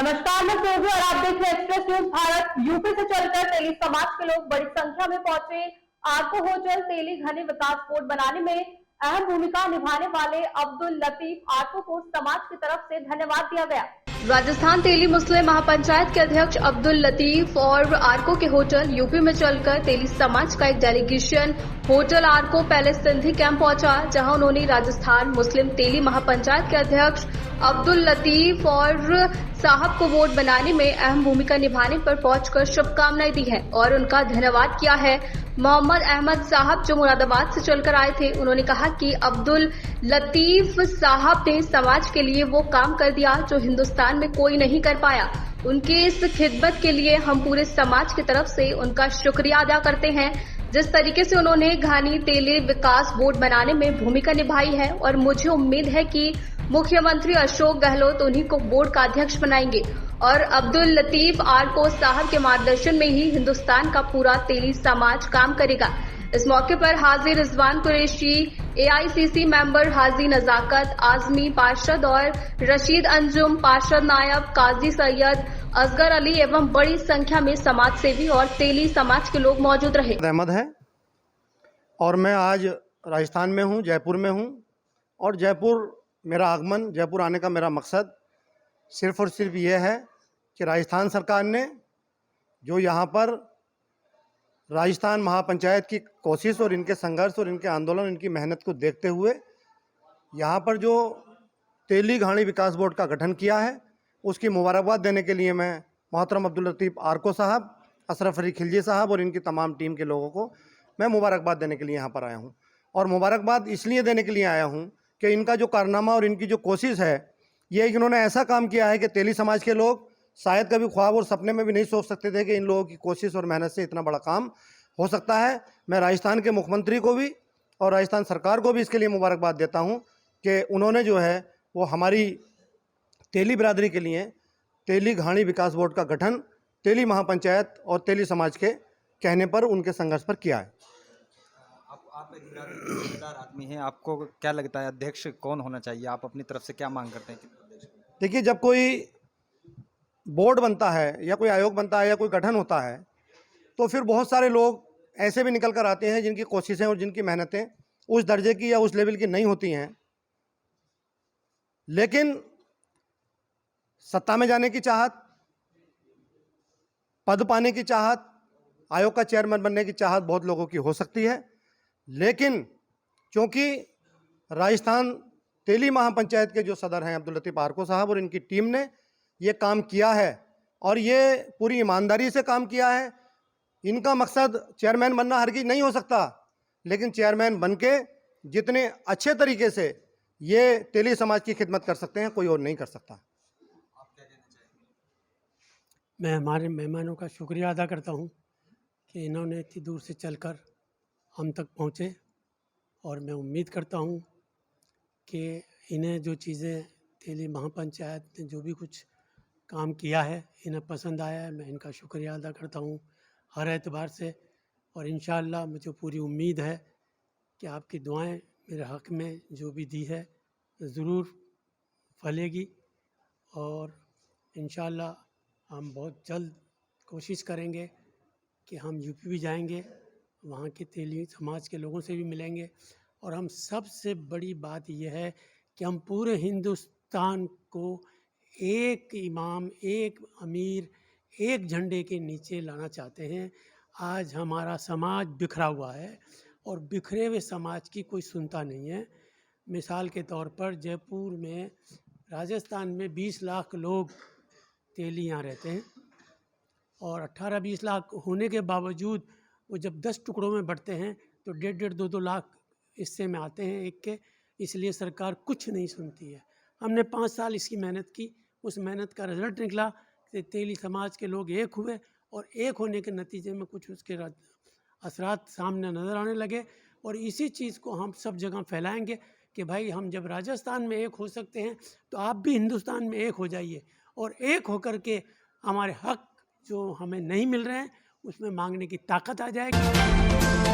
नमस्कार, मैं सोफी और आप देख रहे हैं एक्सप्रेस न्यूज भारत। यूपी से चलकर तेली समाज के लोग बड़ी संख्या में पहुंचे। आरको होटल तेली घनी विकास बोर्ड बनाने में अहम भूमिका निभाने वाले अब्दुल लतीफ आरको को समाज की तरफ से धन्यवाद दिया गया। राजस्थान तेली मुस्लिम महापंचायत के अध्यक्ष अब्दुल लतीफ और आरको के होटल यूपी में चलकर तेली समाज का एक delegation hotel Arko palace Sindhi camp पहुंचा, जहां उन्होंने राजस्थान मुस्लिम तेली महापंचायत के अध्यक्ष अब्दुल लतीफ और साहब को वोट बनाने में अहम भूमिका निभाने पर पहुंचकर शुभकामनाएं दी है और उनका धन्यवाद किया है। मोहम्मद अहमद साहब जो मुरादाबाद से चलकर आए थे, उन्होंने कहा कि अब्दुल लतीफ साहब ने समाज के लिए वो काम कर दिया जो हिंदुस्तान में कोई नहीं कर पाया। उनके इस खिदमत के लिए हम पूरे समाज की तरफ से उनका शुक्रिया अदा करते हैं। जिस तरीके से उन्होंने घानी तेली विकास बोर्ड बनाने में भूमिका निभाई है और मुझे उम्मीद है कि मुख्यमंत्री अशोक गहलोत उन्हीं को बोर्ड का अध्यक्ष बनाएंगे और अब्दुल लतीफ आरको साहब के मार्गदर्शन में ही हिंदुस्तान का पूरा तेली समाज काम करेगा। इस मौके पर हाजी रिजवान कुरैशी, एआईसीसी मेंबर हाजी नजाकत आजमी पार्षद और रशीद अंजुम पार्षद नायब, काजी सैयद असगर अली एवं बड़ी संख्या में समाज सेवी और तेली समाज के लोग मौजूद रहे। अहमद है और मैं आज राजस्थान में हूँ, जयपुर में हूँ। और मेरा आगमन जयपुर आने का मेरा मकसद सिर्फ और सिर्फ ये है कि राजस्थान सरकार ने जो यहाँ पर राजस्थान महापंचायत की कोशिश और इनके संघर्ष और इनके आंदोलन, इनकी मेहनत को देखते हुए यहाँ पर जो तेली घानी विकास बोर्ड का गठन किया है, उसकी मुबारकबाद देने के लिए मैं मोहतरम अब्दुल लतीफ आरको साहब, अशरफ अली खिलजी साहब और इनकी तमाम टीम के लोगों को मैं मुबारकबाद देने के लिए यहाँ पर आया हूँ। और मुबारकबाद इसलिए देने के लिए आया हूँ कि इनका जो कारनामा और इनकी जो कोशिश है, ये इन्होंने ऐसा काम किया है कि तेली समाज के लोग शायद कभी ख्वाब और सपने में भी नहीं सोच सकते थे कि इन लोगों की कोशिश और मेहनत से इतना बड़ा काम हो सकता है। मैं राजस्थान के मुख्यमंत्री को भी और राजस्थान सरकार को भी इसके लिए मुबारकबाद देता हूं कि उन्होंने जो है वो हमारी तेली बिरादरी के लिए तेली घानी विकास बोर्ड का गठन तेली महापंचायत और तेली समाज के कहने पर, उनके संघर्ष पर किया है। आप एक जिम्मेदार आदमी हैं, आपको क्या लगता है अध्यक्ष कौन होना चाहिए? आप अपनी तरफ से क्या मांग करते हैं? देखिए, जब कोई बोर्ड बनता है या कोई आयोग बनता है या कोई गठन होता है, तो फिर बहुत सारे लोग ऐसे भी निकल कर आते हैं जिनकी कोशिशें और जिनकी मेहनतें उस दर्जे की या उस लेवल की नहीं होती हैं, लेकिन सत्ता में जाने की चाहत, पद पाने की चाहत, आयोग का चेयरमैन बनने की चाहत बहुत लोगों की हो सकती है। लेकिन क्योंकि राजस्थान तेली महापंचायत के जो सदर हैं अब्दुल लतीफ आरको साहब और इनकी टीम ने ये काम किया है और ये पूरी ईमानदारी से काम किया है। इनका मकसद चेयरमैन बनना हरगिज नहीं हो सकता, लेकिन चेयरमैन बनके जितने अच्छे तरीके से ये तेली समाज की खिदमत कर सकते हैं, कोई और नहीं कर सकता। आप क्या कहना चाहेंगे? मैं हमारे मेहमानों का शुक्रिया अदा करता हूं कि इन्होंने इतनी दूर से चलकर हम तक पहुंचे और मैं उम्मीद करता हूं कि इन्हें जो चीज़ें तेली महापंचायत ने जो भी कुछ काम किया है इन्हें पसंद आया है। मैं इनका शुक्रिया अदा करता हूं हर एतबार से और इंशाअल्लाह मुझे पूरी उम्मीद है कि आपकी दुआएं मेरे हक़ में जो भी दी है ज़रूर फलेगी और इंशाअल्लाह हम बहुत जल्द कोशिश करेंगे कि हम यूपी भी जाएंगे, वहाँ के तेली समाज के लोगों से भी मिलेंगे और हम सबसे बड़ी बात यह है कि हम पूरे हिंदुस्तान को एक इमाम, एक अमीर, एक झंडे के नीचे लाना चाहते हैं। आज हमारा समाज बिखरा हुआ है और बिखरे हुए समाज की कोई सुनता नहीं है। मिसाल के तौर पर जयपुर में, राजस्थान में 20 लाख लोग तेली यहाँ रहते हैं और 18-20 लाख होने के बावजूद वो जब 10 टुकड़ों में बढ़ते हैं तो 1.5-1.5, 2-2 लाख हिस्से में आते हैं एक के। इसलिए सरकार कुछ नहीं सुनती है। हमने 5 साल इसकी मेहनत की, उस मेहनत का रिजल्ट निकला कि तेली समाज के लोग एक हुए और एक होने के नतीजे में कुछ उसके असरात सामने नज़र आने लगे और इसी चीज़ को हम सब जगह फैलाएंगे कि भाई हम जब राजस्थान में एक हो सकते हैं तो आप भी हिंदुस्तान में एक हो जाइए और एक होकर के हमारे हक जो हमें नहीं मिल रहे हैं उसमें मांगने की ताकत आ जाएगी।